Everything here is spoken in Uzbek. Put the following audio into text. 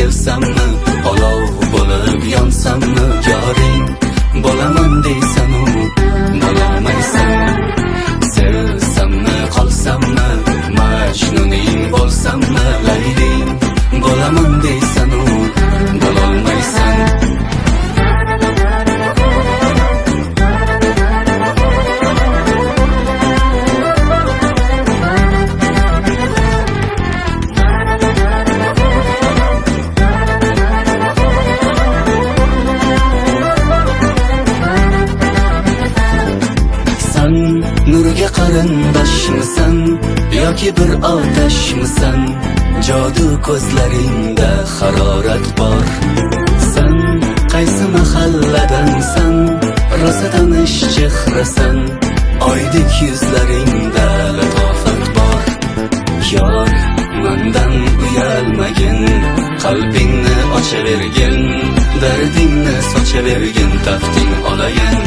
sevsammi, olov bo'lib yonsammi, yoring bo'laman deysan-u, bo'lolmaysan. Sevsammi, qolsammi, Majnuning bo'lsammi, Layling bo'laman deysan-u, bo'lolmaysan. Nurga qarindoshmisan yoki bir otashmisan? Jodu ko'zlaringda harorat bor. Sen qaysi mahalladansan? Rosa tanish chehrasan, oydek yuzlaringda latofat bor. Yor, mendan uyalmagin, qalbingni ochavergin, dardingni sochavergin, tafting olayin.